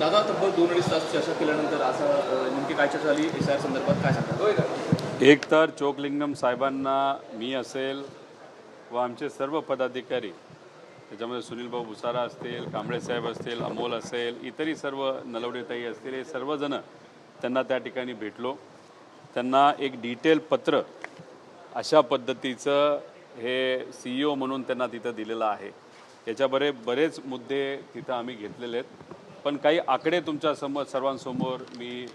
दादा तब्बल 2-2.5 तास चर्चा केल्यानंतर असं नेमकी काय चर्चा झाली SIR संदर्भात काय सांगता? एक तर चोकलिंगम साहेबांना मी असेल व आमचे सर्व पदाधिकारी त्याच्यामध्ये सुनील भाऊ भुसारा असतील, कांबळे साहेब असतील, अमोल असेल, इतरही सर्व नलवडेताई असतील, हे सर्वजण त्यांना त्या ठिकाणी भेटलो. त्यांना एक डिटेल पत्र अशा पद्धतीचं हे CEO म्हणून त्यांना तिथं दिलेलं आहे. याच्याबरे बरेच मुद्दे तिथं आम्ही घेतलेले आहेत, पण काही आकडे तुमच्या सर्वांसमोर मी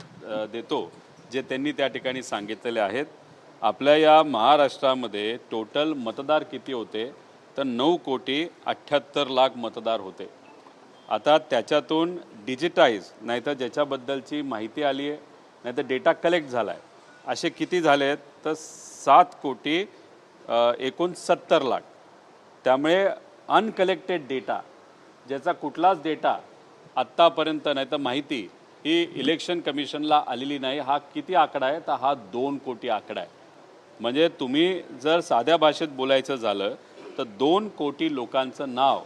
देतो जे त्यांनी त्या ठिकाणी सांगितलेले आहेत. आपल्या या महाराष्ट्रामध्ये टोटल मतदार किती होते तर 9,78,00,000 मतदार होते. आता त्याच्यातून डिजिटाईज नाहीतर ज्याच्याबद्दलची माहिती आली आहे नाहीतर डेटा कलेक्ट झाला आहे असे किती झाले आहेत तर 7,69,00,000. त्यामुळे अनकलेक्टेड डेटा ज्याचा कुठलाच डेटा आत्तापर्यंत नाही तर माहिती ही इलेक्शन कमिशनला आलेली नाही. हा किती आकडा आहे तर हा 2 कोटी आकडा आहे. म्हणजे तुम्ही जर साध्या भाषेत बोलायचं झालं तर 2 कोटी लोकांचं नाव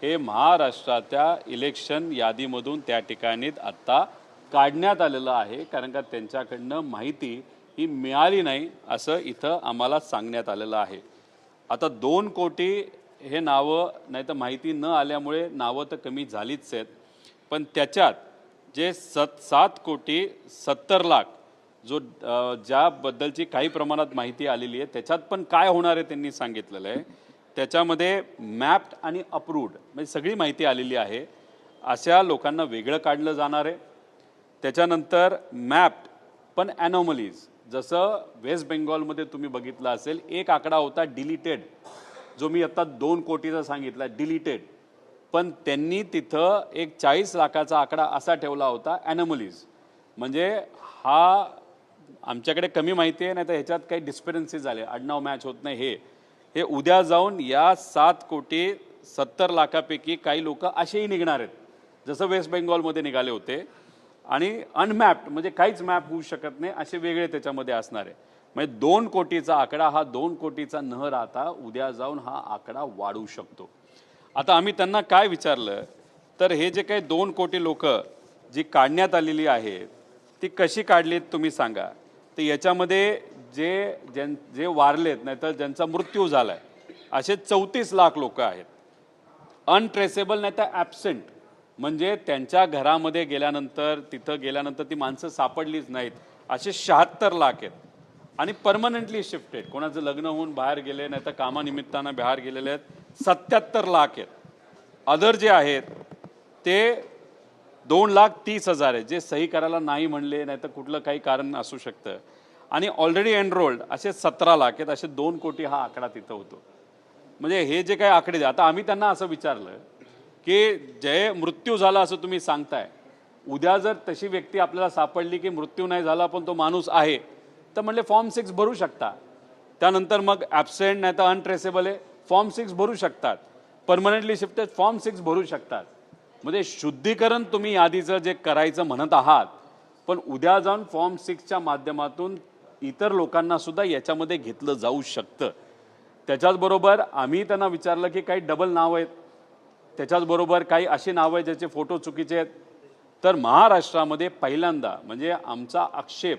हे महाराष्ट्राच्या इलेक्शन यादीमधून त्या ठिकाणी आत्ता काढण्यात आलेलं आहे, कारण का त्यांच्याकडनं माहिती ही मिळाली नाही असं इथं आम्हाला सांगण्यात आलेलं आहे. आता 2 कोटी हे नावं नाही तर माहिती न आल्यामुळे नावं तर कमी झालीच आहेत, पण त्याच्यात जे 7,70,00,000 जो ज्याबद्दलची काही प्रमाणात माहिती आलेली आहे त्याच्यात पण काय होणार आहे त्यांनी सांगितलेलं आहे. त्याच्यामध्ये मॅप्ड आणि अप्रूव्ड म्हणजे सगळी माहिती आलेली आहे. अशा लोकांना वेगळं काढलं जाणार आहे. त्याच्यानंतर मॅप्ड पण ॲनॉमलीज, जसं वेस्ट बेंगॉलमध्ये तुम्ही बघितलं असेल एक आकडा होता डिलीटेड, जो मी आत्ता 2 कोटीचा सांगितला डिलीटेड, पण त्यांनी तिथं एक 40 लाखाचा आकडा असा ठेवला होता ॲनॉमलीज. म्हणजे हा आमच्याकडे कमी माहिती आहे नाही तर ह्याच्यात काही डिस्पेरन्सी झाले, आडनाव मॅच होत नाही. हे उद्या जाऊन या 7,70,00,000पैकी काही लोक असेही निघणार आहेत जसं वेस्ट बेंगॉलमध्ये निघाले होते. आणि अनमॅप्ड म्हणजे काहीच मॅप होऊ शकत नाही असे वेगळे त्याच्यामध्ये असणार आहे. म्हणजे 2 कोटीचा आकडा हा 2 कोटीचा न राहता उद्या जाऊन हा आकडा वाढू शकतो. आता आम्ही त्यांना काय विचारलं तर हे जे काही 2 कोटी लोक जी काढण्यात आलेली आहेत ती कशी काढलीत तुम्ही सांगा. तर याच्यामध्ये जे वारलेत नाही तर ज्यांचा मृत्यू झाला आहे असे 34 लाख लोक आहेत. अनट्रेसेबल नाही तर ॲब्सेंट म्हणजे त्यांच्या घरामध्ये गेल्यानंतर तिथं गेल्यानंतर ती माणसं सापडलीच नाहीत असे 76 लाख आहेत. आणि परमनंटली शिफ्टेड कोणाचं लग्न होऊन बाहेर गेले नाही तर कामानिमित्तानं बाहेर गेलेले आहेत 77 लाख आहेत. अदर जे आहेत ते 2,30,000 आहेत जे सही करायला नाही म्हणले नाही तर कुठलं काही कारण असू शकतं. आणि ऑलरेडी एनरोल्ड असे 17 लाख आहेत. असे 2 कोटी हा आकडा तिथं होतो. म्हणजे हे जे काही आकडे आता आम्ही त्यांना असं विचारलं की जे मृत्यू झाला असं तुम्ही सांगताय, उद्या जर तशी व्यक्ती आपल्याला सापडली की मृत्यू नाही झाला पण तो माणूस आहे तर म्हणले फॉर्म 6 भरू शकता. त्यानंतर मग ॲब्सेंट नाही तर अनट्रेसेबल आहे फॉर्म 6 भरू शकतात. परमनंटली शिफ्टेड फॉर्म 6 भरू शकतात. म्हणजे शुद्धीकरण तुम्ही यादीचं जे करायचं म्हणत आहात पण उद्या जाऊन फॉर्म 6च्या माध्यमातून इतर लोकांना सुद्धा याच्यामध्ये घेतलं जाऊ शकतं. त्याच्याचबरोबर आम्ही त्यांना विचारलं की काही डबल नावं आहेत, त्याच्याचबरोबर काही अशी नावं आहेत ज्याचे फोटो चुकीचे आहेत. तर महाराष्ट्रामध्ये पहिल्यांदा म्हणजे आमचा आक्षेप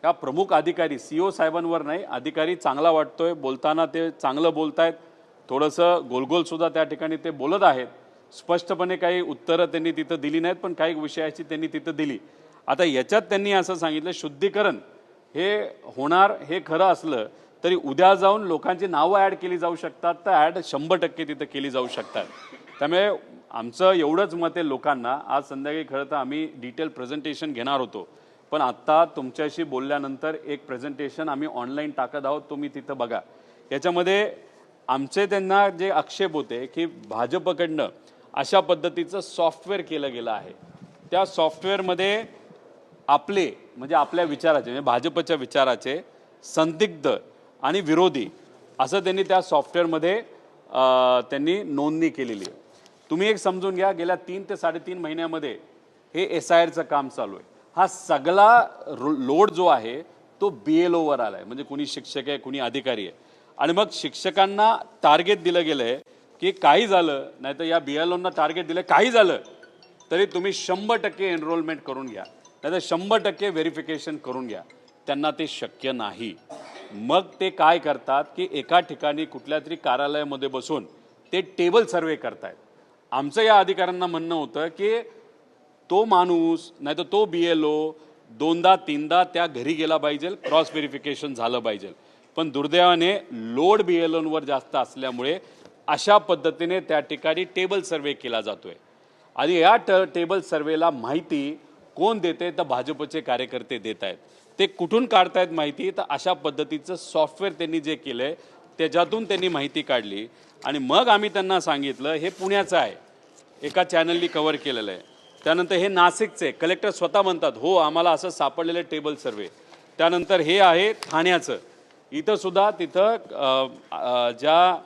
या प्रमुख अधिकारी CEO साहेबांवर नाही, अधिकारी चांगला वाटतोय बोलताना, ते चांगलं बोलतायत, थोडंसं गोलगोलसुद्धा त्या ठिकाणी ते बोलत आहेत. स्पष्टपणे काही उत्तरं त्यांनी तिथं दिली नाहीत पण काही विषयाची त्यांनी तिथं दिली. आता याच्यात त्यांनी असं सांगितलं शुद्धीकरण हे होणार हे खरं असलं तरी उद्या जाऊन लोकांची नावं ॲड केली जाऊ शकतात तर ॲड 100% तिथं केली जाऊ शकतात. त्यामुळे आमचं एवढंच मत आहे लोकांना. आज संध्याकाळी खरं तर आम्ही डिटेल प्रेझेंटेशन घेणार होतो पण आत्ता तुमच्याशी बोलल्यानंतर एक प्रेझेंटेशन आम्ही ऑनलाईन टाकत आहोत, तुम्ही तिथं बघा. याच्यामध्ये आमचे त्यांना जे आक्षेप होते की भाजपकडनं अशा पद्धतीचं सॉफ्टवेअर केलं गेलं आहे. त्या सॉफ्टवेअरमध्ये आपले म्हणजे आपल्या विचाराचे म्हणजे भाजपच्या विचाराचे संदिग्ध आणि विरोधी असं त्यांनी त्या सॉफ्टवेअरमध्ये त्यांनी नोंदणी केलेली आहे. तुम्ही एक समजून घ्या, गेल्या 3 ते 3.5 महिन्यामध्ये हे SIRचं काम चालू आहे. हा सगळा लोड जो आहे तो BLOवर आला आहे. म्हणजे कुणी शिक्षक आहे कुणी अधिकारी आहे. आणि मग शिक्षकांना टार्गेट दिलं गेलं आहे की काही झालं नाही तर या BLOंना टार्गेट दिलं काही झालं तरी तुम्ही 100% एनरोलमेंट करून घ्या, नाहीतर 100% व्हेरिफिकेशन करून घ्या. त्यांना ते शक्य नाही. मग ते काय करतात की एका ठिकाणी कुठल्या तरी कार्यालयामध्ये बसून ते टेबल सर्वे करतायत. आमचं या अधिकाऱ्यांना म्हणणं होतं की तो माणूस नाही तर तो BLO दोनदा तीनदा त्या घरी गेला पाहिजे, क्रॉस व्हेरिफिकेशन झालं पाहिजे. पण दुर्दैवाने लोड BLOंवर जास्त असल्यामुळे अशा पद्धतीने त्या ठिकाणी टेबल सर्वे केला जातोय. आणि या टेबल सर्वेला माहिती कोण देते तर भाजपचे कार्यकर्ते देत आहेत. ते कुठून काढतायत माहिती तर अशा पद्धतीचं सॉफ्टवेअर त्यांनी जे केलंय त्याच्यातून त्यांनी माहिती काढली. आणि मग आम्ही त्यांना सांगितलं हे पुण्याचं आहे, एका चॅनलनी कव्हर केलेलं आहे. त्यानंतर हे नाशिकचे कलेक्टर स्वतः म्हणतात हो आम्हाला असं सापडलेलं टेबल सर्वे. त्यानंतर हे आहे ठाण्याचं, इथं सुद्धा तिथं ज्या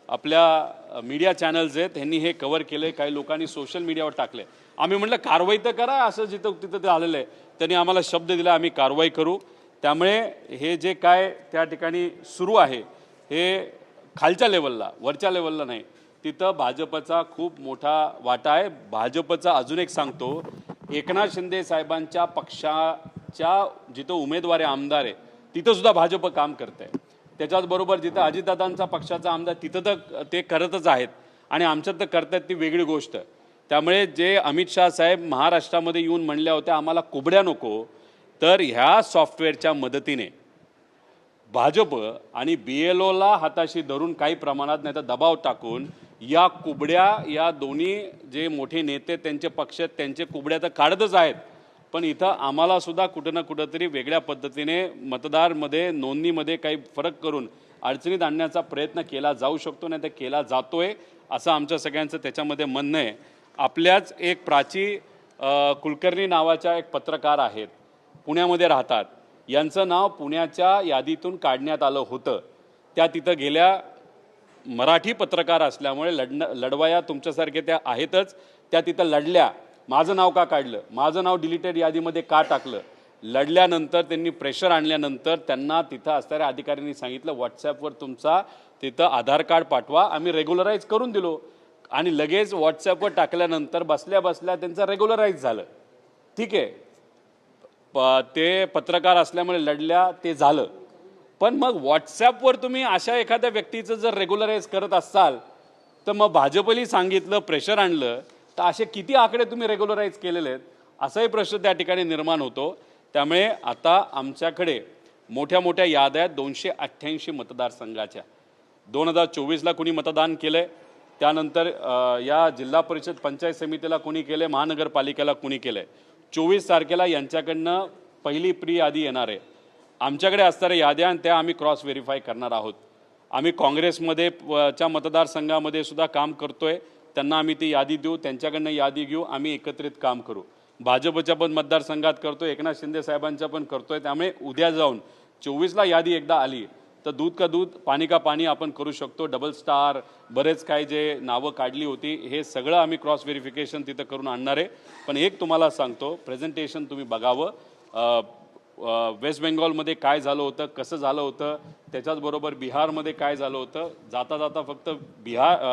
आपल्या मीडिया चॅनल्स आहेत ह्यांनी हे कव्हर केलं. काही लोकांनी सोशल मीडियावर टाकले. आम्ही म्हटलं कारवाई तर करा, असं जिथं तिथं ते आलेलं आहे. त्यांनी आम्हाला शब्द दिला आम्ही कारवाई करू. त्यामुळे हे जे काय त्या ठिकाणी सुरू आहे हे खालच्या लेवलला, वरच्या लेवलला नाही, तिथं भाजपचा खूप मोठा वाटा आहे. भाजपचा अजून एक सांगतो, एकनाथ शिंदे साहेबांच्या पक्षाच्या जिथं उमेदवार आहे आमदार आहे तिथं सुद्धा भाजप काम करत आहे. त्याच्याचबरोबर जिथं अजितदादांचा पक्षाचा आमदार तिथं तर ते करतच आहेत आणि आमच्यात तर करतात ती वेगळी गोष्ट. त्यामुळे जे अमित शाह साहेब महाराष्ट्रामध्ये येऊन म्हणल्या होत्या आम्हाला कुबड्या नको, तर ह्या सॉफ्टवेअरच्या मदतीने भाजप आणि BLOला हाताशी धरून काही प्रमाणात नाही तर दबाव टाकून या कुबड्या, या दोन्ही जे मोठे नेते त्यांचे पक्ष त्यांचे कुबड्या तर काढतच आहेत. पण इथं आम्हाला सुद्धा कुठं ना कुठंतरी वेगळ्या पद्धतीने मतदारमध्ये नोंदणीमध्ये काही फरक करून अडचणीत आणण्याचा प्रयत्न केला जाऊ शकतो, नाही तर केला जातोय असं आमच्या सगळ्यांचं त्याच्यामध्ये म्हणणं आहे. आपल्याच एक प्राची कुलकर्णी नावाच्या एक पत्रकार आहेत, पुण्यामध्ये राहतात. यांचं नाव पुण्याच्या यादीतून काढण्यात आलं होतं. त्या तिथं गेल्या, मराठी पत्रकार असल्यामुळे लढवाया तुमच्यासारखे त्या आहेतच, त्या तिथं लढल्या. माझं नाव का काढलं, माझं नाव डिलीटेड यादीमध्ये का टाकलं, लढल्यानंतर त्यांनी प्रेशर आणल्यानंतर त्यांना तिथं असणाऱ्या अधिकाऱ्यांनी सांगितलं व्हॉट्सॲपवर तुमचा तिथं आधार कार्ड पाठवा. आम्ही रेग्युलराईज करून दिलो आणि लगेच व्हॉट्सॲपवर टाकल्यानंतर बसल्या बसल्या त्यांचं रेग्युलराईज झालं. ठीक आहे, ते पत्रकार असल्यामुळे लढल्या, ते झालं. पण मग व्हॉट्सॲपवर तुम्ही अशा एखाद्या व्यक्तीचं जर रेग्युलराईज करत असाल तर मग भाजपली सांगितलं, प्रेशर आणलं, तर असे किती आकडे तुम्ही रेग्युलराईज केलेले आहेत असाही प्रश्न त्या ठिकाणी निर्माण होतो. त्यामुळे आता आमच्याकडे मोठ्या मोठ्या याद्या आहेत 288 मतदारसंघाच्या. 2024ला कुणी मतदान केलं आहे, त्यानंतर या जिल्हा परिषद पंचायत समितीला कुणी केलं आहे, महानगरपालिकेला कुणी केलं आहे. 24 तारखेला यांच्याकडनं पहिली प्री यादी येणार आहे. आमच्याकडे असणाऱ्या याद्या त्या आम्ही क्रॉस व्हेरीफाय करणार आहोत. आम्ही काँग्रेसमध्ये च्या मतदारसंघामध्ये सुद्धा काम करतोय, त्यांना आम्ही ती यादी देऊ, त्यांच्याकडनं यादी घेऊ, आम्ही एकत्रित काम करू. भाजपच्या पण मतदारसंघात करतोय, एकनाथ शिंदे साहेबांच्या पण करतोय. त्यामुळे उद्या जाऊन 24ला यादी एकदा आली तर दूध का दूध पाणी का पाणी आपण करू शकतो. डबल स्टार बरेच काय जे नावं काढली होती हे सगळं आम्ही क्रॉस व्हेरिफिकेशन तिथं करून आणणार आहे. पण एक तुम्हाला सांगतो, प्रेझेंटेशन तुम्ही बघावं. वेस्ट बेंगॉलमध्ये काय झालं होतं, कसं झालं होतं, त्याच्याचबरोबर बिहारमध्ये काय झालं होतं. जाता जाता फक्त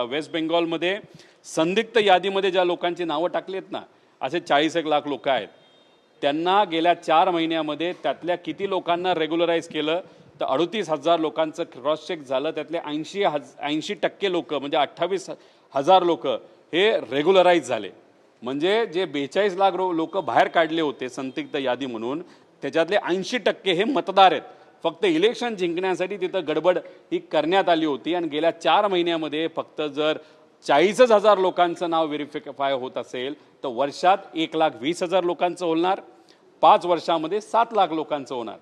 वेस्ट बेंगॉलमध्ये संदिग्ध यादीमध्ये ज्या लोकांची नावं टाकली आहेत ना, असे 40 लाख लोक आहेत. त्यांना गेल्या 4 महिन्यामध्ये त्यातल्या किती लोकांना रेग्युलराईज केलं तर 38,000 लोकांचं क्रॉस चेक झालं. त्यातले 80% लोक म्हणजे 28,000 लोक हे रेग्युलराईज झाले. म्हणजे जे 42 लाख लोक बाहेर काढले होते संदिग्ध यादी म्हणून, त्याच्यातले 80% हे मतदार आहेत. फक्त इलेक्शन जिंकण्यासाठी तिथं गडबड ही करण्यात आली होती. आणि गेल्या 4 महिन्यामध्ये फक्त जर 40,000 लोकांचं नाव व्हेरिफाय होत असेल तर वर्षात 1,20,000 लोकांचं होणार, 5 वर्षामध्ये 7 लाख लोकांचं होणार.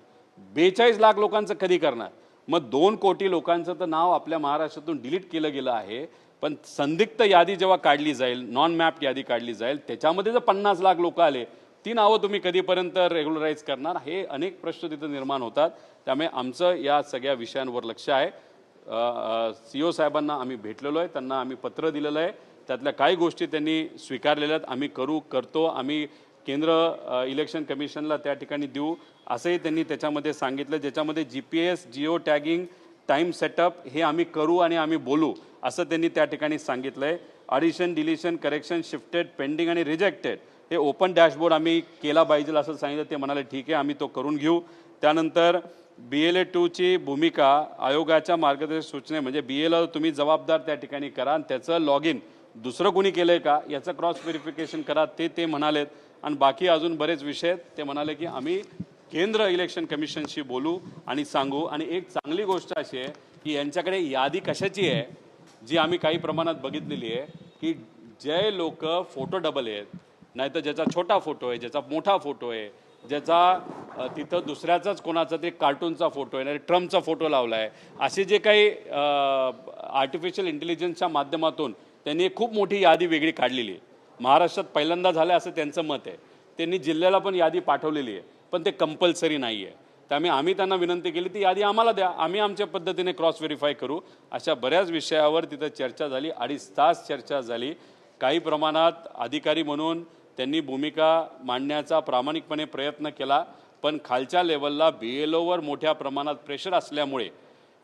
42 लाख लोकांचं कधी करणार. मग 2 कोटी लोकांचं तर नाव आपल्या महाराष्ट्रातून डिलीट केलं गेलं आहे. पण संदिग्ध यादी जेव्हा काढली जाईल, नॉन मॅप यादी काढली जाईल, त्याच्यामध्ये जर 50 लाख लोक आले, ती नावं तुम्ही कधीपर्यंत रेग्युलराईज करणार, हे अनेक प्रश्न तिथं निर्माण होतात. त्यामुळे आमचं या सगळ्या विषयांवर लक्ष आहे. CO साहेबांना आम्ही भेटलेलो आहे, त्यांना आम्ही पत्र दिलेलं आहे. त्यातल्या काही गोष्टी त्यांनी स्वीकारलेल्या आहेत. आम्ही करतो, आम्ही केंद्र इलेक्शन कमिशनला त्या ठिकाणी देऊ असंही त्यांनी त्याच्यामध्ये सांगितलं. ज्याच्यामध्ये GPS, geo tagging, time setup हे आम्ही करू आणि आम्ही बोलू असं त्यांनी त्या ठिकाणी सांगितलं आहे. Addition deletion correction shifted pending आणि रिजेक्टेड हे ओपन डॅशबोर्ड आम्ही केला पाहिजे असं सांगितलं. ते म्हणाले ठीक आहे आम्ही तो करून घेऊ. त्यानंतर BLA 2ची भूमिका आयोगाच्या मार्गदर्शक सूचने म्हणजे BLA तुम्ही जबाबदार त्या ठिकाणी करा आणि त्याचं लॉग इन दुसरं कोणी केलं आहे का याचं क्रॉस व्हेरिफिकेशन करा ते म्हणालेत. आणि बाकी अजून बरेच विषय ते म्हणाले की आम्ही केंद्र इलेक्शन कमिशनशी बोलू आणि सांगू. आणि एक चांगली गोष्ट अशी आहे की यांच्याकडे यादी कशाची आहे जी आम्ही काही प्रमाणात बघितलेली आहे की जे लोक फोटो डबल आहेत नाहीतर ज्याचा छोटा फोटो आहे ज्याचा मोठा फोटो आहे ज्याचा तिथं दुसऱ्याचाच कोणाचा तरी कार्टूनचा फोटो आहे नाही ट्रम्पचा फोटो लावला आहे असे जे काही आर्टिफिशियल इंटेलिजन्सच्या माध्यमातून त्यांनी खूप मोठी यादी वेगळी काढलेली आहे. महाराष्ट्रात पहिल्यांदा झालं असं त्यांचं मत आहे. त्यांनी जिल्ह्याला पण यादी पाठवलेली आहे पण ते कंपल्सरी नाही आहे. त्यामुळे आम्ही त्यांना विनंती केली ती यादी आम्हाला द्या आम्ही आमच्या पद्धतीने क्रॉस व्हेरीफाय करू. अशा बऱ्याच विषयावर तिथं चर्चा झाली. 2.5 तास चर्चा झाली. काही प्रमाणात अधिकारी म्हणून त्यांनी भूमिका मांडण्याचा प्रामाणिकपणे प्रयत्न केला पण खालच्या लेवलला BLOवर मोठ्या प्रमाणात प्रेशर असल्यामुळे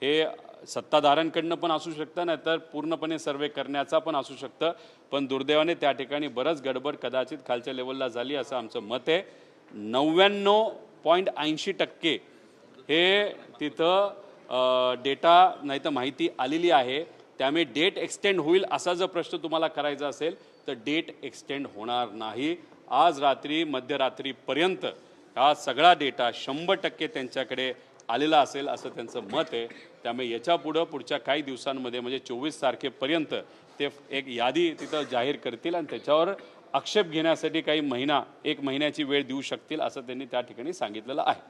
हे सत्ताधाऱ्यांकडनं पण असू शकतं नाहीतर पूर्णपणे सर्वे करण्याचा पण असू शकतं. पण दुर्दैवाने त्या ठिकाणी बरंच गडबड कदाचित खालच्या लेवलला झाली असं आमचं मत आहे. 99.80% हे तिथं डेटा नाही तर माहिती आलेली आहे. त्यामुळे डेट एक्सटेंड होईल असा जर प्रश्न तुम्हाला करायचा असेल तर डेट एक्सटेंड होणार नाही. आज रात्री मध्यरात्रीपर्यंत हा सगळा डेटा 100% त्यांच्याकडे आलेला असेल असं त्यांचं मत आहे. त्यामुळे याच्या पुढच्या काही दिवसांमध्ये म्हणजे 24 तारखेपर्यंत ते एक यादी तिथं जाहीर करतील आणि त्याच्यावर आक्षेप घेण्यासाठी काही एक महिन्याची वेळ देऊ शकतील असं त्यांनी त्या ठिकाणी सांगितलेलं आहे.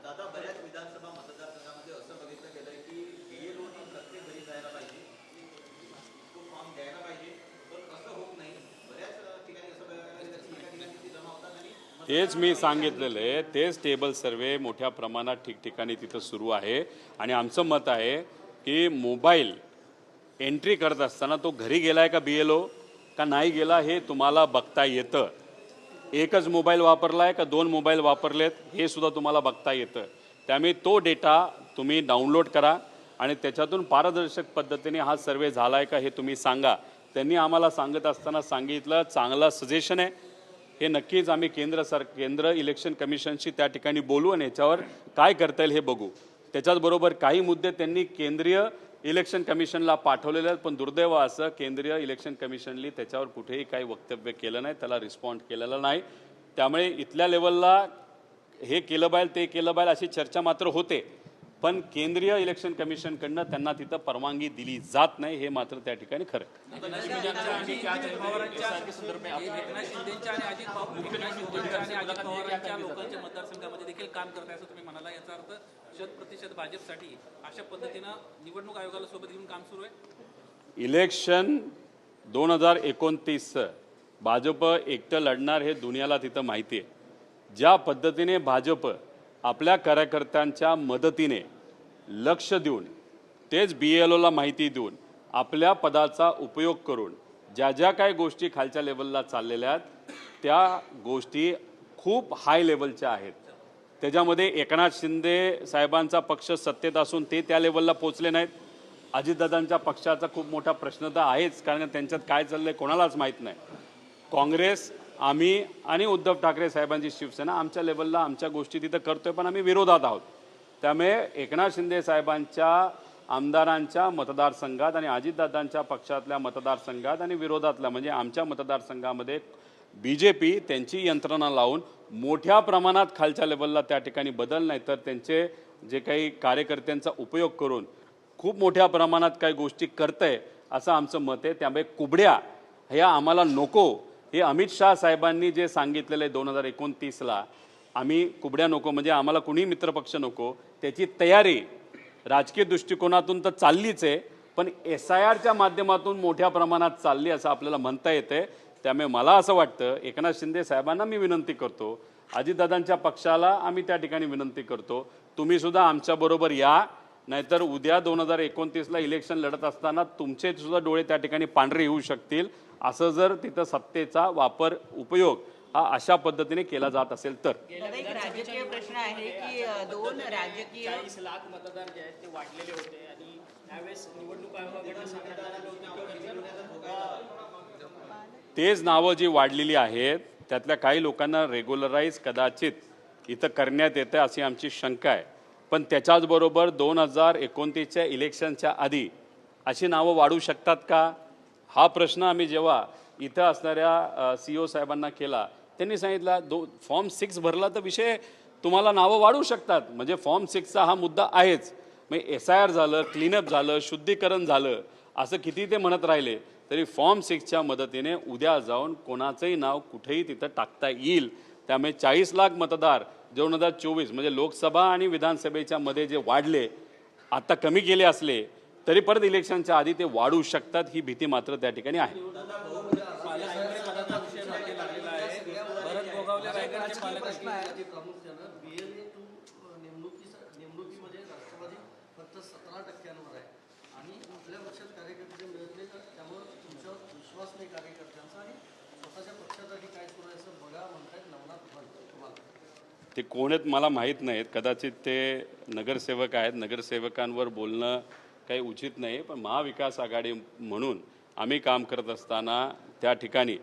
तेच मी सांगितलेलं आहे तेच टेबल सर्वे मोठ्या प्रमाणात ठिकठिकाणी तिथं सुरू आहे. आणि आमचं मत आहे की मोबाईल एंट्री करत असताना तो घरी गेलाय का BLO का नाही गेला हे तुम्हाला बघता येतं. एकच मोबाईल वापरलाय का 2 मोबाईल वापरलेत हे सुद्धा तुम्हाला बघता येतं. त्यामुळे तो डेटा तुम्ही डाउनलोड करा आणि त्याच्यातून पारदर्शक पद्धतीने हा सर्वे झालाय का हे तुम्ही सांगा. त्यांनी आम्हाला सांगत असताना सांगितलं चांगला सजेशन आहे. हे नक्कीच आम्ही केंद्र इलेक्शन कमिशनशी त्या ठिकाणी बोलू आणि याच्यावर काय करता येईल हे बघू. त्याच्याचबरोबर काही मुद्दे त्यांनी केंद्रीय इलेक्शन कमिशनला पाठवलेले आहेत पण दुर्दैव असं केंद्रीय इलेक्शन कमिशननी त्याच्यावर कुठेही काही वक्तव्य केलं नाही त्याला रिस्पॉन्ड केलेला नाही. त्यामुळे इथल्या लेवलला हे केलं पाहिजे ते केलं पाहिजे अशी चर्चा मात्र होते पण केंद्रीय इलेक्शन कमिशनकडनं त्यांना तिथं परवानगी दिली जात नाही हे मात्र त्या ठिकाणी खरं. मतदारसंघामध्ये देखील काम करताय असं तुम्ही म्हणाला याचा अर्थ 100% भाजपसाठी अशा पद्धतीनं निवडणूक आयोगाला सोबत घेऊन काम सुरू आहे. इलेक्शन 2029 भाजप एकटं लढणार हे दुनियाला तिथं माहिती आहे. ज्या पद्धतीने भाजप आपल्या कार्यकर्त्यांच्या मदतीने लक्ष देऊन तेच BLOला माहिती देऊन आपल्या पदाचा उपयोग करून ज्या ज्या काही गोष्टी खालच्या लेवलला चाललेल्या आहेत त्या गोष्टी खूप हाय लेवलच्या आहेत. त्याच्यामध्ये एकनाथ शिंदे साहेबांचा पक्ष सत्तेत असून ते त्या लेवलला पोचले नाहीत. अजितदादांच्या पक्षाचा खूप मोठा प्रश्न तर आहेच कारण त्यांच्यात काय चाललंय कोणालाच माहीत नाही. काँग्रेस आम्ही आणि उद्धव ठाकरे साहेबांची शिवसेना आमच्या लेवलला आमच्या गोष्टी तिथं करतोय पण आम्ही विरोधात आहोत. त्यामुळे एकनाथ शिंदे साहेबांच्या आमदारांच्या मतदारसंघात आणि अजितदादांच्या पक्षातल्या मतदारसंघात आणि विरोधातल्या म्हणजे आमच्या मतदारसंघामध्ये BJP त्यांची यंत्रणा लावून मोठ्या प्रमाणात खालच्या लेवलला त्या ठिकाणी बदल नाही तर त्यांचे जे काही कार्यकर्त्यांचा उपयोग करून खूप मोठ्या प्रमाणात काही गोष्टी करतंय असं आमचं मत आहे. त्यामुळे कुबड्या ह्या आम्हाला नको हे अमित शाह साहेबांनी जे सांगितलेलं आहे 2029ला आम्ही कुबड्या नको म्हणजे आम्हाला कुणी मित्रपक्ष नको त्याची तयारी राजकीय दृष्टिकोनातून तर चाललीच आहे पण SIRच्या माध्यमातून मोठ्या प्रमाणात चालली असं आपल्याला म्हणता येते. त्यामुळे मला असं वाटतं एकनाथ शिंदे साहेबांना मी विनंती करतो अजितदादांच्या पक्षाला आम्ही त्या ठिकाणी विनंती करतो तुम्ही सुद्धा आमच्याबरोबर या नाहीतर उद्या 2029ला इलेक्शन लढत असताना तुमचे सुद्धा डोळे त्या ठिकाणी पांढरे येऊ शकतील. असं जर तिथं सत्तेचा वापर उपयोग हा अशा पद्धतीने केला जात असेल तर एक राजकीय प्रश्न आहे की 2 राजकीय 40 लाख मतदार जे आहेत ते वाढलेले होते आणि यावेळेस निवडणूक आयोगाकडनं सांगण्यात आलेलं होतं तेच नावं जी वाढलेली आहेत त्यातल्या काही लोकांना रेग्युलराईज कदाचित इथं करण्यात येतं अशी आमची शंका आहे. पण त्याच्याचबरोबर 2029च्या इलेक्शनच्या आधी अशी नावं वाढू शकतात का, हा प्रश्न आम्ही जेव्हा इथं असणाऱ्या CEO साहेबांना केला, त्यांनी सांगितलं फॉर्म 6 भरला तर विषय तुम्हाला नावं वाढू शकतात. म्हणजे फॉर्म 6चा हा मुद्दा आहेच. मग SIR झालं, क्लीनअप झालं, शुद्धीकरण झालं, असं किती ते म्हणत राहिले तरी फॉर्म 6च्या मदतीने उद्या जाऊन कोणाचंही नाव कुठेही तिथं टाकता येईल. त्यामुळे 40 लाख मतदार 2024 म्हणजे लोकसभा आणि विधानसभेच्या मध्ये जे वाढले, आता कमी केले असले तरी परत इलेक्शनच्या आधी ते वाढू शकतात, ही भीती मात्र त्या ठिकाणी आहे. पालकमंत्री पदाचा विषय मागे लागलेला आहे. भरत गोगावले रायगडचे पालकमंत्री नेमणुकीमध्ये राष्ट्रवादी फक्त 17% आहे आणि आपल्या पक्षात कार्यकर्ते मिळत नाही, तर त्यामुळे तुमच्यावर विश्वास नाही कार्यकर्त्यांचा आणि स्वतःच्या पक्षासाठी काय सुरू आहे असं बघा म्हणतायत नवनाथ तुम्हाला. ते कोण आहेत मला माहीत नाहीत, कदाचित ते नगरसेवक आहेत. नगरसेवकांवर बोलणं काही उचित नाही, पण महाविकास आघाडी म्हणून आम्ही काम करत असताना त्या ठिकाणी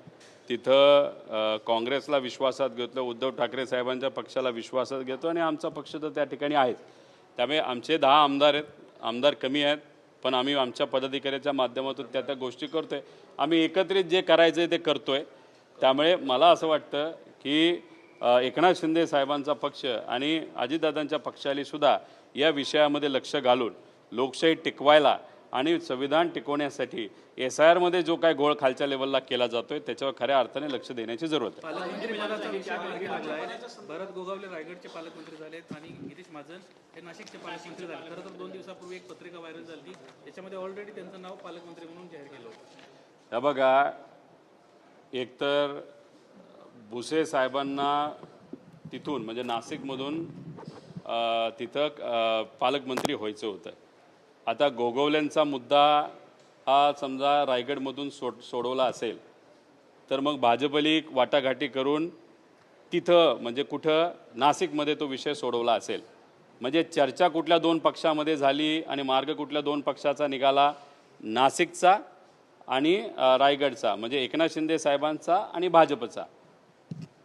तिथं काँग्रेसला विश्वासात घेतलं, उद्धव ठाकरे साहेबांच्या पक्षाला विश्वासात घेतो आणि आमचा पक्ष तर त्या ठिकाणी आहेच. त्यामुळे आमचे 10 आमदार आहेत, आमदार कमी आहेत, पण आम्ही आमच्या पदाधिकाऱ्याच्या माध्यमातून त्या गोष्टी करतोय. आम्ही एकत्रित जे करायचं आहे ते करतोय. त्यामुळे मला असं वाटतं की एकनाथ शिंदे साहेबांचा पक्ष आणि अजितदादांच्या पक्षाने सुद्धा या विषयामध्ये लक्ष घालून लोकशाही टिकवायला आणि संविधान टिकवण्यासाठी SIR मध्ये जो काय घोळ खालच्या लेवलला केला जातोय त्याच्यावर खऱ्या अर्थाने लक्ष देण्याची जरूरत आहे. पालकमंत्री पदाचा विषय मागे लागलाय. भरत गोगावले रायगडचे पालकमंत्री झालेत आणि गिरीश महाजन हे नाशिकचे पालकमंत्री झाले. खरं तर 2 दिवसापूर्वी एक पत्रिका व्हायरल झाली, त्याच्यामध्ये ऑलरेडी त्यांचं नाव पालकमंत्री म्हणून जाहीर केलं होतं. हे बघा, एकतर भुसे साहेबांना तिथून म्हणजे नाशिकमधून तिथं पालकमंत्री व्हायचं होतं. आता गोगवल्यांचा मुद्दा हा समजा रायगडमधून सोडवला असेल तर मग भाजपली वाटाघाटी करून तिथं म्हणजे कुठं नाशिकमध्ये तो विषय सोडवला असेल. म्हणजे चर्चा कुठल्या 2 पक्षामध्ये झाली आणि मार्ग कुठल्या 2 पक्षाचा निघाला, नाशिकचा आणि रायगडचा, म्हणजे एकनाथ शिंदे साहेबांचा आणि भाजपचा.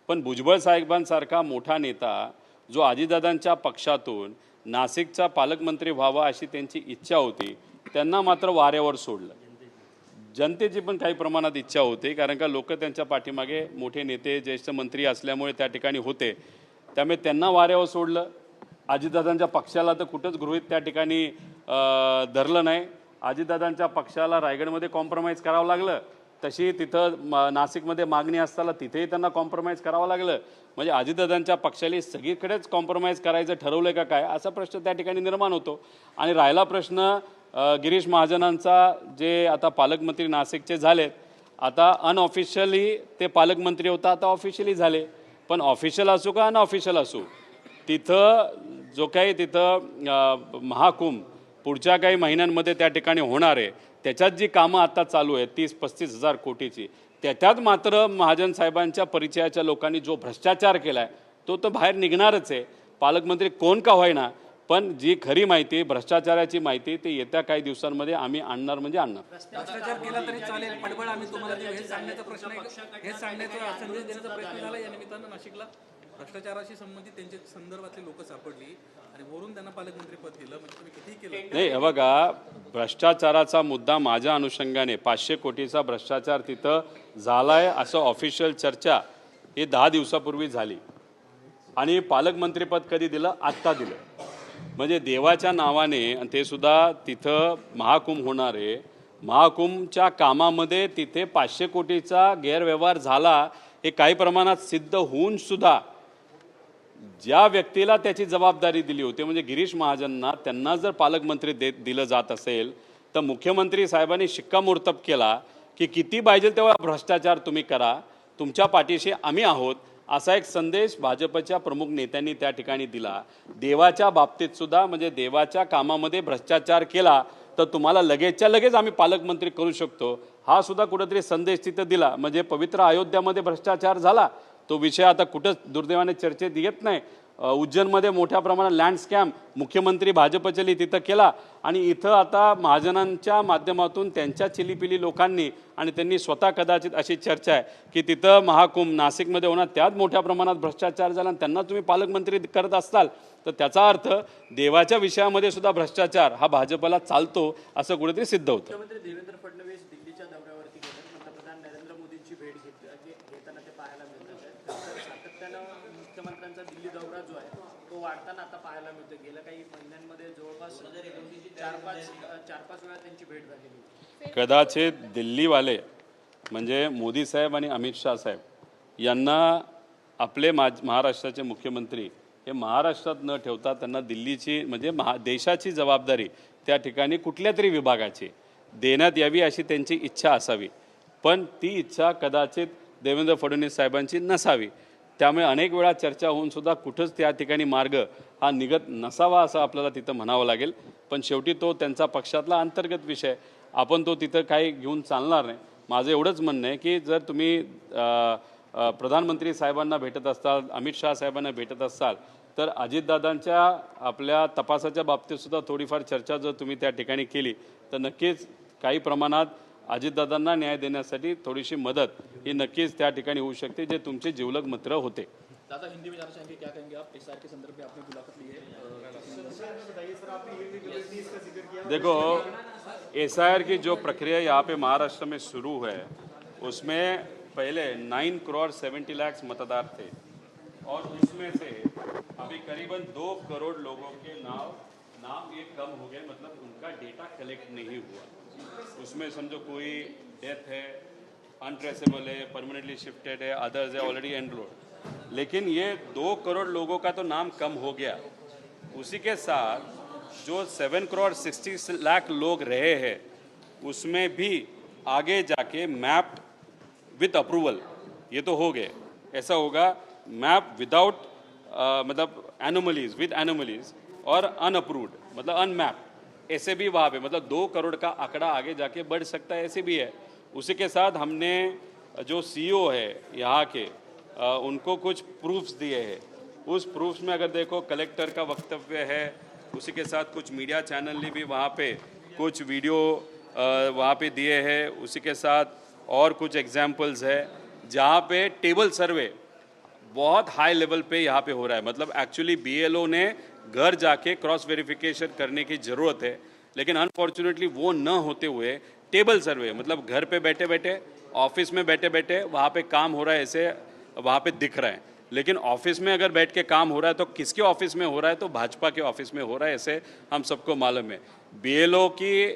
पण भुजबळ साहेबांसारखा मोठा नेता जो अजितदादांच्या पक्षातून नाशिकचा पालकमंत्री व्हावा अशी त्यांची इच्छा होती, त्यांना मात्र वाऱ्यावर सोडलं. जनतेची पण काही प्रमाणात इच्छा होती, कारण का लोक त्यांच्या पाठीमागे मोठे नेते ज्येष्ठ मंत्री असल्यामुळे त्या ठिकाणी होते. त्यामुळे त्यांना वाऱ्यावर सोडलं. अजितदादांच्या पक्षाला तर कुठंच गृहीत त्या ठिकाणी धरलं नाही. अजितदादांच्या पक्षाला रायगडमध्ये कॉम्प्रोमाइज करावं लागलं, तशी तिथं नाशिकमध्ये मागणी असताना तिथेही त्यांना कॉम्प्रोमाइज करावं लागलं. म्हणजे अजितदादांच्या पक्षाला सगळीकडेच कॉम्प्रोमाइज करायचं ठरवलं का काय असा प्रश्न त्या ठिकाणी निर्माण होतो. आणि राहिला प्रश्न गिरीश महाजनांचा, जे आता पालकमंत्री नाशिकचे झालेत, आता अनऑफिशियली ते पालकमंत्री होता, आता ऑफिशियली झाले. पण ऑफिशियल असो का अनऑफिशियल असो, तिथं जो काही तिथं महाकुंभ पुढच्या काही महिन्यांमध्ये त्या ठिकाणी होणार आहे, त्याच्यात जी कामं आता चालू आहेत 30-35 हजार कोटीची, त्याच्यात मात्र महाजन साहेबांच्या परिचयाच्या लोकांनी जो भ्रष्टाचार केला आहे तो तर बाहेर निघणारच आहे. पालकमंत्री कोण का होईना, पण जी खरी माहिती, भ्रष्टाचाराची माहिती, ते येत्या काही दिवसांमध्ये आम्ही आणणार म्हणजे आणणार. भ्रष्टाचार केला तरी चालेल, पडबड आम्ही तुम्हाला देऊ हे सांगण्याचा प्रश्न आहे, हे सांगण्याचा संदेश देण्याचा प्रयत्न झाला. या निमित्तानं नाशिकला भ्रष्टाचाराशी संबंधित त्यांच्या संदर्भातली लोक सापडली आणि वरून त्यांना पालकमंत्री पद दिलं. म्हणजे तुम्ही किती केलं नाही. हे बघा, भ्रष्टाचाराचा मुद्दा माझ्या अनुषंगाने 500 कोटीचा भ्रष्टाचार तिथं झालाय असं ऑफिशियल चर्चा ही 10 दिवसापूर्वी झाली. आणि पालकमंत्रीपद कधी दिलं? आत्ता दिलं. म्हणजे देवाच्या नावाने, आणि ते सुद्धा तिथं महाकुंभ होणार आहे, महाकुंभच्या कामामध्ये तिथे 500 कोटीचा गैरव्यवहार झाला हे काही प्रमाणात सिद्ध होऊन सुद्धा ज्या व्यक्तीला त्याची जबाबदारी दिली होती म्हणजे गिरीश महाजनना, त्यांना जर पालकमंत्री दिलं जात असेल तर मुख्यमंत्री साहेबांनी शिक्कामोर्तब केला की किती पाहिजे तेव्हा भ्रष्टाचार तुम्ही करा, तुमच्या पाठीशी आम्ही आहोत, असा एक संदेश भाजपच्या प्रमुख नेत्यांनी त्या ठिकाणी दिला. देवाच्या बाबतीत सुद्धा म्हणजे देवाच्या कामामध्ये भ्रष्टाचार केला तर तुम्हाला लगेचच्या लगेच आम्ही पालकमंत्री करू शकतो, हा सुद्धा कुठेतरी संदेश तिथं दिला. म्हणजे पवित्र अयोध्यामध्ये भ्रष्टाचार झाला, तो विषय आता कुठंच दुर्दैवाने चर्चेत येत नाही, उज्जैनमध्ये मोठ्या प्रमाणात लँड स्कॅम मुख्यमंत्री भाजपचे तिथं केला आणि इथं आता महाजनांच्या माध्यमातून त्यांच्या चिलीपिली लोकांनी आणि त्यांनी स्वतः कदाचित अशी चर्चा आहे की तिथं महाकुंभ नाशिकमध्ये होणार त्यात मोठ्या प्रमाणात भ्रष्टाचार झाला आणि त्यांना तुम्ही पालकमंत्री करत असाल तर त्याचा अर्थ देवाच्या विषयामध्ये सुद्धा भ्रष्टाचार हा भाजपला चालतो असं कुठेतरी सिद्ध होतं. मुख्यमंत्री देवेंद्र फडणवीस दिल्लीच्या दौऱ्यावरती गेले, पंतप्रधान नरेंद्र मोदींची भेट घेताना ते पाहायला मिळतात आहे. तर सातत्यानं मुख्यमंत्र्यांचा दिल्ली दौरा जो आहे तो वाढताना आता पाहायला मिळतो. गेल्या काही महिन्यांमध्ये जवळपास 4-5 वेळा त्यांची भेट झालेली. कदाचित दिल्लीवाले म्हणजे मोदी साहेब आणि अमित शाह साहेब यांना आपले महाराष्ट्राचे मुख्यमंत्री हे महाराष्ट्रात न ठेवता त्यांना दिल्लीची म्हणजे देशाची जबाबदारी त्या ठिकाणी कुठल्या तरी विभागाची देण्यात यावी अशी त्यांची इच्छा असावी, पण ती इच्छा कदाचित देवेंद्र फडणवीस साहेबांची नसावी. त्यामुळे अनेक वेळा चर्चा होऊन सुद्धा कुठंच त्या ठिकाणी मार्ग हा निघत नसावा असं आपल्याला तिथं म्हणावं लागेल. पण शेवटी तो त्यांचा पक्षातला अंतर्गत विषय, आपण तो तिथं काही घेऊन चालणार नाही. माझं एवढंच म्हणणं आहे की जर तुम्ही प्रधानमंत्री साहेबांना भेटत असाल, अमित शाह साहेबांना भेटत असाल तर अजितदादांच्या आपल्या तपासाच्या बाबतीत सुद्धा थोडीफार चर्चा जर तुम्ही त्या ठिकाणी केली तर नक्कीच काही प्रमाणात अजितदादांना न्याय देण्यासाठी थोडीशी मदत ही नक्कीच त्या ठिकाणी होऊ शकते जे तुमचे जिवलग मित्र होते. दादा हिंदी में जाना चाहेंगे, क्या कहेंगे आप? एसआर के संदर्भ में आपने मुलाकात ली है. देखो एसआईआर की जो प्रक्रिया यहाँ पे महाराष्ट्र में शुरू है उसमें पहले 9 करोड़ 70 लाख मतदार थे और उसमें से अभी करीबन 2 करोड़ लोगों के नाम ये कम हो गए, मतलब उनका डेटा कलेक्ट नहीं हुआ. उसमें समझो कोई डेथ है, अनट्रेसेबल है, परमानेंटली शिफ्टेड है, अदर्स है ऑलरेडी एनरोल्ड. लेकिन ये 2 करोड़ लोगों का तो नाम कम हो गया, उसी के साथ जो 7 करोड़ 60 लाख लोग रहे हैं उसमें भी आगे जाके मैप्ड विथ अप्रूवल ये तो हो गए. ऐसा होगा मैप विदाउट मतलब एनोमलीज विद एनोमलीज और अनअप्रूव्ड मतलब अनमैप्ड ऐसे भी वहाँ पे मतलब 2 करोड़ का आंकड़ा आगे जाके बढ़ सकता है, ऐसे भी है. उसी के साथ हमने जो सीईओ है यहाँ के उनको कुछ प्रूफ्स दिए हैं. उस प्रूफ्स में अगर देखो कलेक्टर का वक्तव्य है, उसी के साथ कुछ मीडिया चैनल ने भी वहाँ पे कुछ वीडियो वहाँ पे दिए हैं. उसी के साथ और कुछ एग्जाम्पल्स है जहाँ पे टेबल सर्वे बहुत हाई लेवल पे यहाँ पे हो रहा है. मतलब एक्चुअली बीएलओ ने घर जाके क्रॉस वेरिफिकेशन करने की ज़रूरत है, लेकिन अनफॉर्चुनेटली वो न होते हुए टेबल सर्वे मतलब घर पे बैठे बैठे ऑफिस में बैठे बैठे वहाँ पे काम हो रहा है ऐसे वहाँ पे दिख रहा है. लेकिन ऑफिस में अगर बैठ के काम हो रहा है तो किसके ऑफिस में हो रहा है? तो भाजपा के ऑफिस में हो रहा है, ऐसे हम सबको मालूम है. बीएलओ की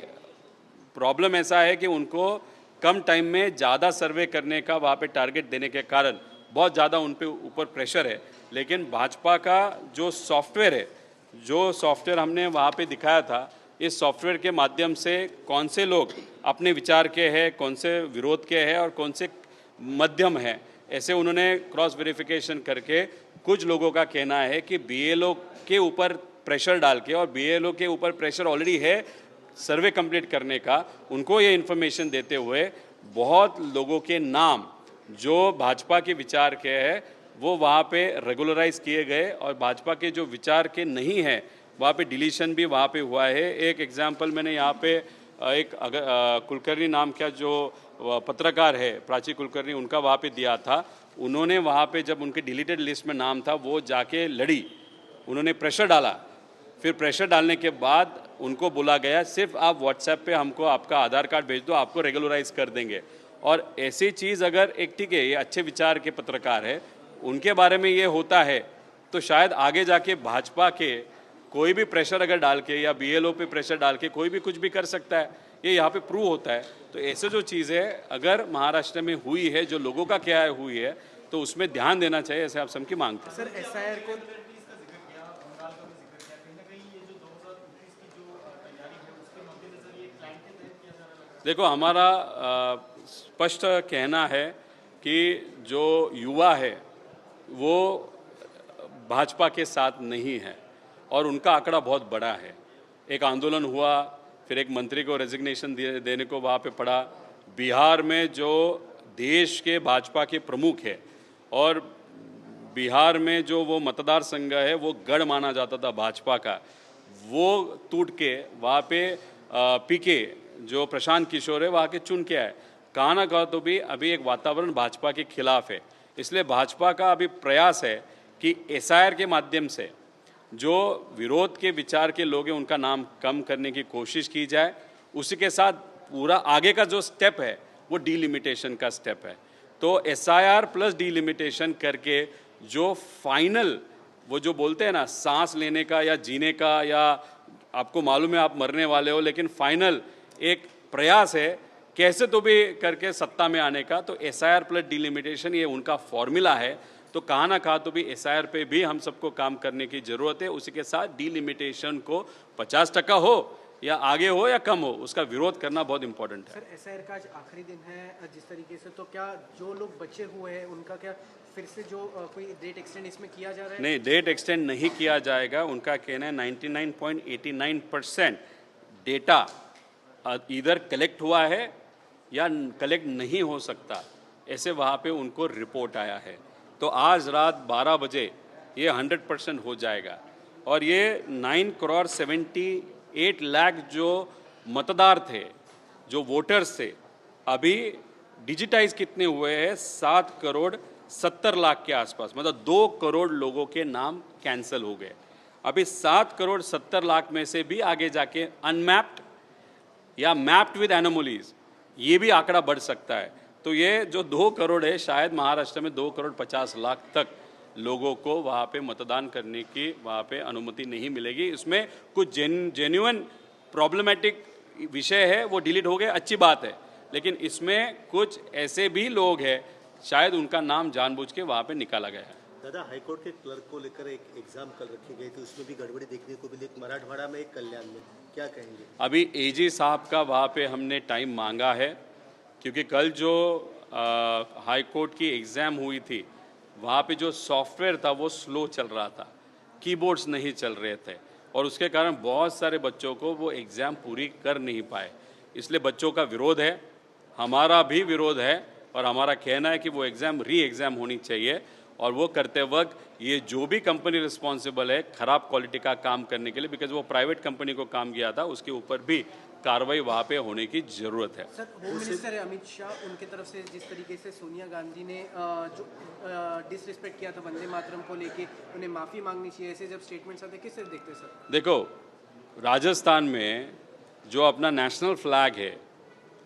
प्रॉब्लम ऐसा है कि उनको कम टाइम में ज़्यादा सर्वे करने का वहाँ पे टारगेट देने के कारण बहुत ज़्यादा उन पे ऊपर प्रेशर है. लेकिन भाजपा का जो सॉफ्टवेयर है, जो सॉफ्टवेयर हमने वहाँ पे दिखाया था, इस सॉफ्टवेयर के माध्यम से कौन से लोग अपने विचार के हैं, कौन से विरोध के हैं और कौन से मध्यम हैं, ऐसे उन्होंने क्रॉस वेरिफिकेशन करके कुछ लोगों का कहना है कि बीएलओ के ऊपर प्रेशर डाल के और बीएलओ के ऊपर प्रेशर ऑलरेडी है सर्वे कंप्लीट करने का, उनको ये इन्फॉर्मेशन देते हुए बहुत लोगों के नाम जो भाजपा के विचार के हैं वो वहाँ पे रेगुलराइज किए गए और भाजपा के जो विचार के नहीं हैं वहाँ पे डिलीशन भी वहाँ पे हुआ है. एक एग्जांपल मैंने यहाँ पे एक कुलकर्णी नाम का जो पत्रकार है प्राची कुलकर्णी, उनका वहाँ पे दिया था. उन्होंने वहाँ पे जब उनके डिलीटेड लिस्ट में नाम था वो जाके लड़ी, उन्होंने प्रेशर डाला. फिर प्रेशर डालने के बाद उनको बोला गया सिर्फ आप व्हाट्सएप पे हमको आपका आधार कार्ड भेज दो, आपको रेगुलराइज कर देंगे. और ऐसी चीज़ अगर एक ठीक है ये अच्छे विचार के पत्रकार है उनके बारे में ये होता है तो शायद आगे जाके भाजपा के कोई भी प्रेशर अगर डाल के या बीएलओ पे प्रेशर डाल के कोई भी कुछ भी कर सकता है, ये यहाँ पे प्रूव होता है. तो ऐसे जो चीज़ें अगर महाराष्ट्र में हुई है, जो लोगों का क्या है हुई है, तो उसमें ध्यान देना चाहिए, ऐसे आप सबकी मांग थे. सर एसआईआर को देखो हमारा स्पष्ट कहना है कि जो युवा है वो भाजपा के साथ नहीं है और उनका आंकड़ा बहुत बड़ा है. एक आंदोलन हुआ, फिर एक मंत्री को रेजिग्नेशन देने को वहाँ पे पड़ा. बिहार में जो देश के भाजपा के प्रमुख है और बिहार में जो वो मतदार संघ है वो गढ़ माना जाता था भाजपा का, वो टूट के वहाँ पे पीके जो प्रशांत किशोर है वहाँ के चुन के आए। कहा ना कहा तो भी अभी एक वातावरण भाजपा के खिलाफ है। इसलिए भाजपा का अभी प्रयास है कि एसआईआर के माध्यम से जो विरोध के विचार के लोग हैं उनका नाम कम करने की कोशिश की जाए। उसी के साथ पूरा आगे का जो स्टेप है वो डीलिमिटेशन का स्टेप है। तो एसआईआर प्लस डीलिमिटेशन करके जो फाइनल वो जो बोलते हैं ना सांस लेने का या जीने का, या आपको मालूम है आप मरने वाले हो लेकिन फाइनल एक प्रयास है कैसे तो भी करके सत्ता में आने का। तो एसआईआर प्लस डीलिमिटेशन ये उनका फॉर्मूला है। तो कहा ना कहा तो भी एसआईआर पे भी हम सबको काम करने की ज़रूरत है। उसी के साथ डीलिमिटेशन को 50% हो या आगे हो या कम हो उसका विरोध करना बहुत इंपॉर्टेंट है। सर एसआईआर का आज आखिरी दिन है जिस तरीके से, तो क्या जो लोग बचे हुए हैं उनका क्या फिर से जो कोई डेट एक्सटेंड इसमें किया जा रहा है? नहीं, डेट एक्सटेंड नहीं किया जाएगा। उनका कहना है 99.89% डेटा इधर कलेक्ट हुआ है या कलेक्ट नहीं हो सकता, ऐसे वहाँ पे उनको रिपोर्ट आया है। तो आज रात 12 बजे ये 100% हो जाएगा। और ये 9,78 लाख जो मतदार थे, जो वोटर्स थे, अभी डिजिटाइज कितने हुए हैं? 7,70,00,000 के आसपास, मतलब 2 करोड़ लोगों के नाम कैंसिल हो गए। अभी 7,70,00,000 में से भी आगे जाके अनमैप्ड या मैप्ड विद एनोमलीज ये भी आंकड़ा बढ़ सकता है। तो ये जो 2 करोड़ है, शायद महाराष्ट्र में 2,50,00,000 तक लोगों को वहाँ पे मतदान करने की वहाँ पे अनुमति नहीं मिलेगी। इसमें कुछ जेन्युइन प्रॉब्लमेटिक विषय है वो डिलीट हो गए, अच्छी बात है, लेकिन इसमें कुछ ऐसे भी लोग हैं शायद उनका नाम जानबूझ के वहाँ पे निकाला गया है। दादा, हाईकोर्ट के क्लर्क को लेकर एक एग्जाम कल रखी गई थी, उसमें भी गड़बड़ी देखने को मिली, एक मराठवाड़ा में एक कल्याण में, क्या कहेंगे? अभी एजी साहब का वहाँ पे हमने टाइम मांगा है, क्योंकि कल जो हाई कोर्ट की एग्ज़ाम हुई थी वहाँ पे जो सॉफ्टवेयर था वो स्लो चल रहा था, कीबोर्ड्स नहीं चल रहे थे, और उसके कारण बहुत सारे बच्चों को वो एग्ज़ाम पूरी कर नहीं पाए। इसलिए बच्चों का विरोध है, हमारा भी विरोध है, और हमारा कहना है कि वो एग्ज़ाम री एग्ज़ाम होनी चाहिए। और वो करते वक्त ये जो भी कंपनी रिस्पॉन्सिबल है ख़राब क्वालिटी का काम करने के लिए, बिकॉज वो प्राइवेट कंपनी को काम किया था, उसके ऊपर भी कार्रवाई वहाँ पे होने की ज़रूरत है। सर होम मिनिस्टर है अमित शाह, उनके तरफ से जिस तरीके से सोनिया गांधी ने जो डिसरिस्पेक्ट किया था वंदे मातरम को लेके, उन्हें माफ़ी मांगनी चाहिए, ऐसे जब स्टेटमेंट्स आते किस तरह देखते हैं सर? देखो, राजस्थान में जो अपना नेशनल फ्लैग है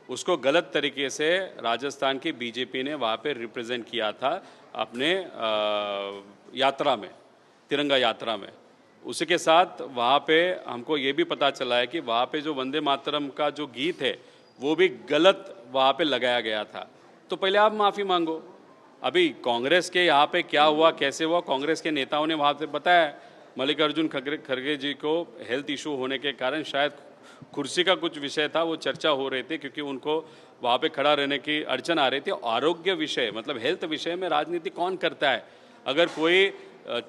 उसको गलत तरीके से राजस्थान की बीजेपी ने वहाँ पे रिप्रेजेंट किया था अपने यात्रा में, तिरंगा यात्रा में। उसी के साथ वहाँ पे हमको ये भी पता चला है कि वहाँ पे जो वंदे मातरम का जो गीत है वो भी गलत वहाँ पे लगाया गया था। तो पहले आप माफ़ी मांगो। अभी कांग्रेस के यहाँ पे क्या हुआ, कैसे हुआ, कांग्रेस के नेताओं ने वहाँ पे बताया, मल्लिकार्जुन खड़गे जी को हेल्थ इशू होने के कारण शायद कुर्सी का कुछ विषय था, वो चर्चा हो रही थी, क्योंकि उनको वहाँ पे खड़ा रहने की अड़चन आ रही थी। आरोग्य विषय मतलब हेल्थ विषय में राजनीति कौन करता है? अगर कोई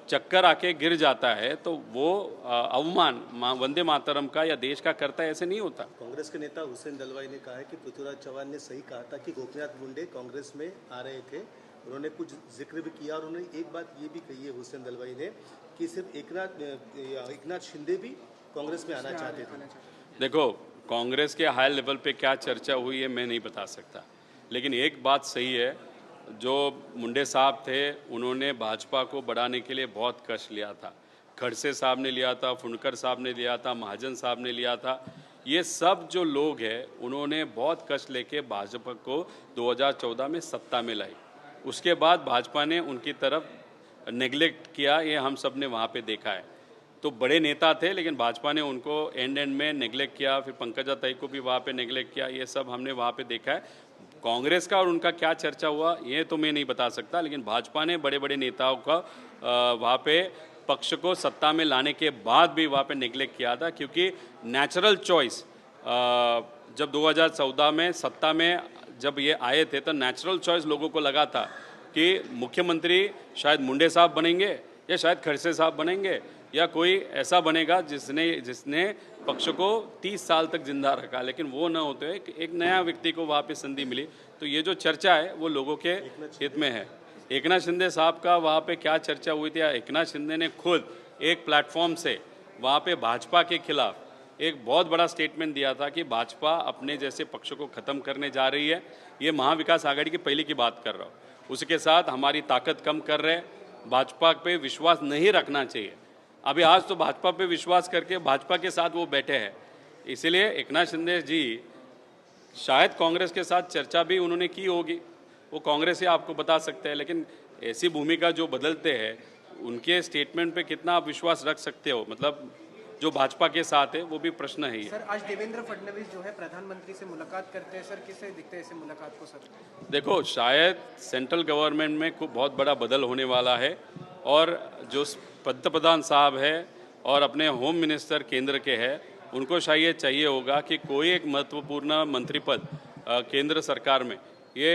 चक्कर आके गिर जाता है तो वो अवमान वंदे मातरम का या देश का करता है, ऐसे नहीं होता। कांग्रेस के नेता हुसैन दलवाई ने कहा है कि पृथ्वीराज चौहान ने सही कहा था कि गोपीनाथ मुंडे कांग्रेस में आ रहे थे। उन्होंने कुछ जिक्र भी किया, और उन्होंने एक बात ये भी कही है हुसैन दलवाई ने कि सिर्फ एकनाथ शिंदे भी कांग्रेस में आना चाहते थे। देखो, कांग्रेस के हाई लेवल पे क्या चर्चा हुई है मैं नहीं बता सकता, लेकिन एक बात सही है, जो मुंडे साहब थे उन्होंने भाजपा को बढ़ाने के लिए बहुत कष्ट लिया था। खड़से साहब ने लिया था, फुनकर साहब ने लिया था, महाजन साहब ने लिया था। ये सब जो लोग हैं उन्होंने बहुत कष्ट लेके भाजपा को 2014 में सत्ता में लाई। उसके बाद भाजपा ने उनकी तरफ नेगलेक्ट किया, ये हम सब ने वहाँ पे देखा है। तो बड़े नेता थे, लेकिन भाजपा ने उनको एंड में नेगलेक्ट किया, फिर पंकजा ताई को भी वहाँ पे नेगलेक्ट किया, ये सब हमने वहाँ पे देखा है। कांग्रेस का और उनका क्या चर्चा हुआ ये तो मैं नहीं बता सकता, लेकिन भाजपा ने बड़े बड़े नेताओं का वहाँ पे पक्ष को सत्ता में लाने के बाद भी वहाँ पे नेगलेक्ट किया था, क्योंकि नेचुरल चॉइस जब 2014 में सत्ता में जब ये आए थे तो नेचुरल चॉइस लोगों को लगा था कि मुख्यमंत्री शायद मुंडे साहब बनेंगे या शायद खड़से साहब बनेंगे या कोई ऐसा बनेगा जिसने पक्ष को 30 साल तक जिंदा रखा, लेकिन वो न होते हुए एक नया व्यक्ति को वहाँ पे संधि मिली। तो ये जो चर्चा है वो लोगों के हित में है। एकनाथ शिंदे साहब का वहाँ पे क्या चर्चा हुई थी, एकनाथ शिंदे ने खुद एक प्लेटफॉर्म से वहाँ पे भाजपा के खिलाफ एक बहुत बड़ा स्टेटमेंट दिया था कि भाजपा अपने जैसे पक्ष को ख़त्म करने जा रही है। ये महाविकास आघाड़ी की पहले की बात कर रहा हूँ। उसके साथ हमारी ताकत कम कर रहे हैं, भाजपा पे विश्वास नहीं रखना चाहिए। अभी आज तो भाजपा पे विश्वास करके भाजपा के साथ वो बैठे हैं। इसलिए एकनाथ शिंदे जी शायद कांग्रेस के साथ चर्चा भी उन्होंने की होगी, वो कांग्रेस ही आपको बता सकते हैं, लेकिन ऐसी भूमिका जो बदलते हैं उनके स्टेटमेंट पे कितना आप विश्वास रख सकते हो, मतलब जो भाजपा के साथ है वो भी प्रश्न है ही। सर आज देवेंद्र फडणवीस जो है प्रधानमंत्री से मुलाकात करते हैं, सर किससे दिखते हैं ऐसे मुलाकात को? सर देखो, शायद सेंट्रल गवर्नमेंट में खूब बहुत बड़ा बदल होने वाला है और जो पंतप्रधान साहब है और अपने होम मिनिस्टर केंद्र के हैं, उनको शायद चाहिए होगा कि कोई एक महत्वपूर्ण मंत्री पद केंद्र सरकार में ये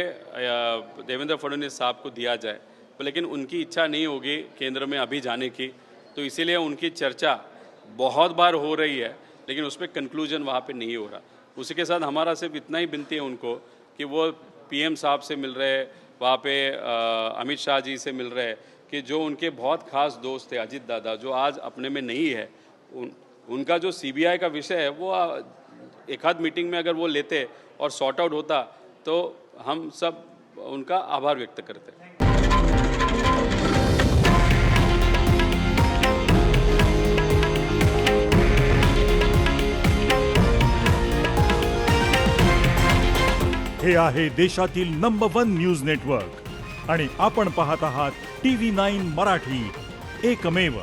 देवेंद्र फडणवीस साहब को दिया जाए, लेकिन उनकी इच्छा नहीं होगी केंद्र में अभी जाने की, तो इसीलिए उनकी चर्चा बहुत बार हो रही है लेकिन उस पर कंक्लूजन वहाँ पे नहीं हो रहा। उसी के साथ हमारा सिर्फ इतना ही विनती है उनको कि वो पीएम साहब से मिल रहे, वहाँ पे अमित शाह जी से मिल रहे, कि जो उनके बहुत खास दोस्त थे अजित दादा, जो आज अपने में नहीं है, उनका जो सीबीआई का विषय है वो एक आध मीटिंग में अगर वो लेते और सॉर्ट आउट होता तो हम सब उनका आभार व्यक्त करते। हे आहे देशातील नंबर 1 न्यूज नेटवर्क आणि आपण पाहत आहात TV9 मराठी, एकमेव।